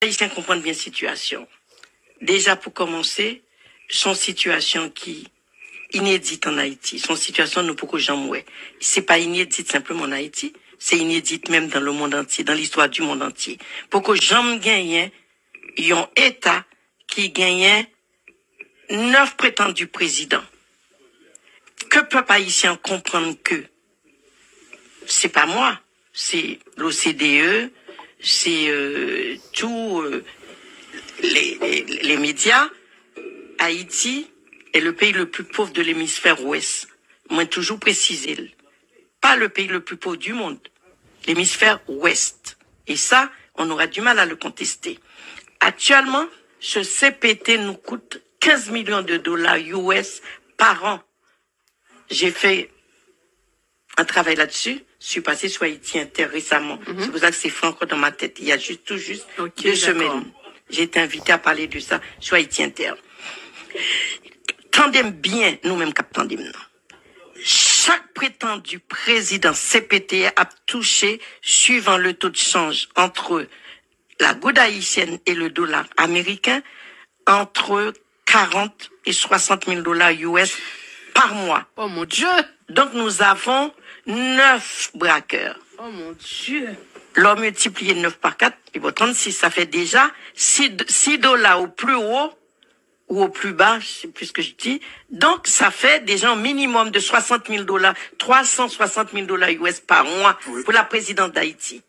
Haïtiens comprennent bien la situation. Déjà, pour commencer, son situation qui inédite en Haïti. Son situation, nous, pour que j'en mouais. C'est pas inédite simplement en Haïti. C'est inédite même dans le monde entier, dans l'histoire du monde entier. Pour que j'en gagne, il y a un État qui gagne 9 prétendus présidents. Que peuple haïtien comprendre que c'est pas moi, c'est l'OCDE, c'est tous les médias. Haïti est le pays le plus pauvre de l'hémisphère ouest. Moi, toujours précisé. Pas le pays le plus pauvre du monde. L'hémisphère ouest. Et ça, on aura du mal à le contester. Actuellement, ce CPT nous coûte 15 millions de dollars US par an. J'ai fait un travail là-dessus. Je suis passé sur Haïti Inter récemment. C'est pour ça que c'est frais encore dans ma tête. Il y a tout juste 2 semaines. J'ai été invité à parler de ça sur Haïti Inter. Tendez bien, nous-mêmes, captendez nous. Chaque prétendu président CPT a touché, suivant le taux de change entre la goude haïtienne et le dollar américain, entre 40 et 60 000 dollars US par mois. Oh mon Dieu! Donc nous avons 9 braqueurs. Oh mon Dieu! L'on multiplié 9 par 4, et bon, 36, ça fait déjà 6 dollars au plus haut ou au plus bas, je sais plus ce que je dis. Donc, ça fait déjà un minimum de 60 000 dollars, 360 000 dollars US par mois pour la présidente d'Haïti.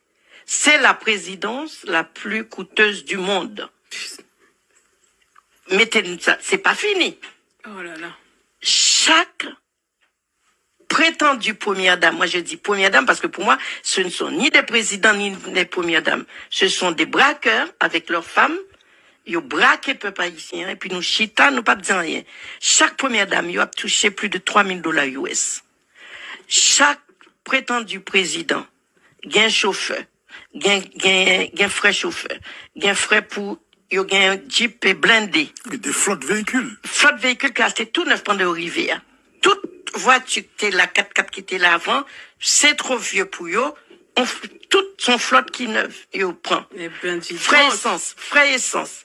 C'est la présidence la plus coûteuse du monde. Mettez ça, c'est pas fini. Oh là là. Chaque prétendue première dame, moi je dis première dame parce que pour moi, ce ne sont ni des présidents ni des premières dames. Ce sont des braqueurs avec leurs femmes. Ils ont braqué le peuple haïtien et puis nous chita, nous pas disant rien. Chaque première dame, ils ont touché plus de 3 000 dollars US. Chaque prétendu président, gain chauffeur, gain frais chauffeur, gain frais pour, ils ont un Jeep blindé. Mais des flottes véhicules. Flotte véhicule qui a acheté tout neuf pendant Rivière. Toute voiture qui était là, 4x4 qui était là avant, c'est trop vieux pour eux. Toute son flotte qui neuve, ils prend. Frais essence.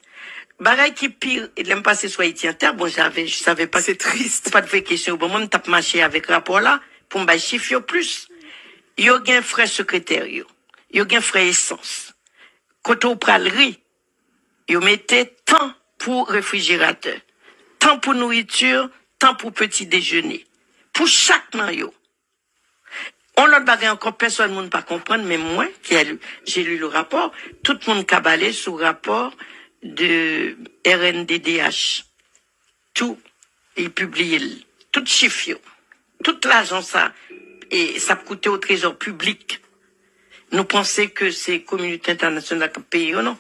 Bagaille qui pire, il aime passer sur Haïti Inter. Bon, je savais pas. C'est triste. Pas de vraie question. Bon, moi, je tape marché avec rapport là, pour me chiffrer plus. Yo gen frais secrétaire, yo gen frais essence. Quand on prend le riz, yo mettez tant pour réfrigérateur, tant pour nourriture, tant pour petit déjeuner. Pour chaque nan yo. On l'autre bagaille encore, personne ne pas comprendre, mais moi, j'ai lu le rapport, tout le monde cabalé sous rapport de RNDDH. Tout, il publie tout chiffre, toute l'argent ça, et ça coûtait au trésor public. Nous pensons que c'est communauté internationale qui paye ou non.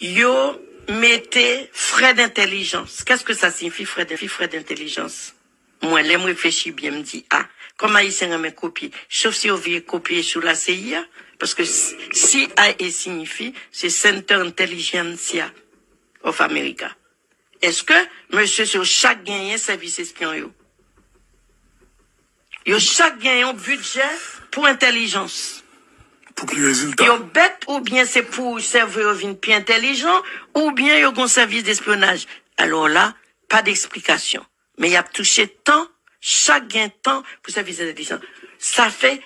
Yo mettez frais d'intelligence. Qu'est-ce que ça signifie frais d'intelligence? Moi, l'aime réfléchir bien, me dit, comme Haïtien a mes copies, sauf si on veut copier sur la CIA, parce que CIA signifie, c'est Center Intelligentsia of America. Est-ce que, monsieur, sur chaque gagnant service espion, yo chaque gagnant budget pour intelligence. Pour qu'il y ait résultat. Yo bête, ou bien c'est pour servir une plus intelligent, ou bien yo un service d'espionnage. Alors là, pas d'explication. Mais il y a touché tant, chaque gain temps pour service d'intelligence. Ça fait,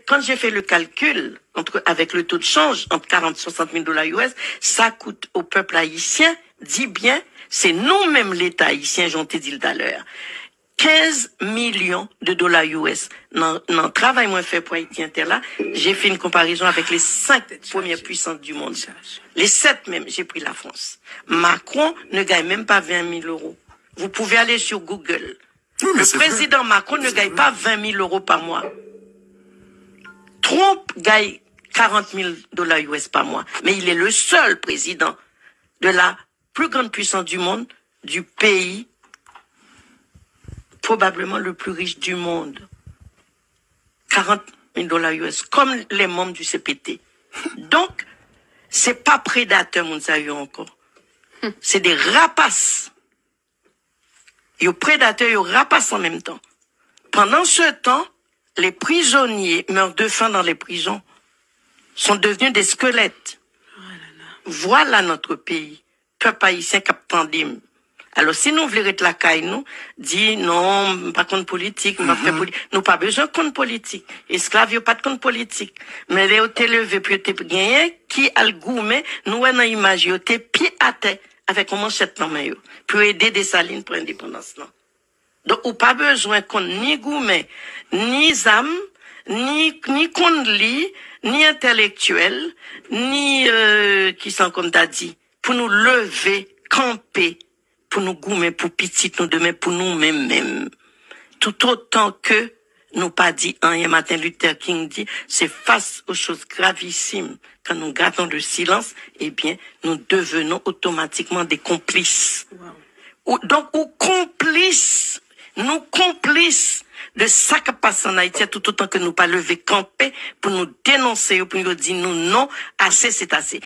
quand j'ai fait le calcul, avec le taux de change, entre 40 et 60 000 dollars US, ça coûte au peuple haïtien, dit bien, c'est nous-mêmes l'État haïtien, j'en t'ai dit tout à l'heure, 15 millions de dollars US. Dans le travail moi fait pour Haïti Inter là, j'ai fait une comparaison avec les 5 premières puissances du monde. Les 7 même, j'ai pris la France. Macron ne gagne même pas 20 000 euros. Vous pouvez aller sur Google. Oui, le président Macron ne gagne pas 20 000 euros par mois. Trump gagne 40 000 dollars US par mois. Mais il est le seul président de la plus grande puissance du monde, du pays probablement le plus riche du monde. 40 000 dollars US, comme les membres du CPT. Donc, c'est pas prédateur, mon salut encore. C'est des rapaces. Ils prédateurs, ils rapaces en même temps. Pendant ce temps, les prisonniers meurent de faim dans les prisons, sont devenus des squelettes. voilà notre pays. Peuple haïtien qui attendait. Alors, si nous voulons être la caille, nous, dit non, pas contre politique, nous pas besoin de compte politique. Esclaves, y'a pas de compte politique. Mais les hôtes levé, puis t'es gagné, qui a le goût, mais nous, on a image, y'a t'es pied à terre, avec un manchette dans main, pour aider des salines pour l'indépendance, non. Donc, ou pas besoin qu'on ni gourmet, ni âme, ni qu'on lit, ni intellectuel, ni, qui s'en qu'on t'a dit, pour nous lever, camper, pour nous gourmer, pour petit, nous demain, pour nous mêmes. Tout autant que nous pas dit, un Martin Luther King dit, c'est face aux choses gravissimes. Quand nous gardons le silence, eh bien, nous devenons automatiquement des complices. Wow. Donc, nous complices de ça qui passe en Haïti, tout autant que nous pas lever camper pour nous dénoncer, pour nous dire nous non, assez c'est assez.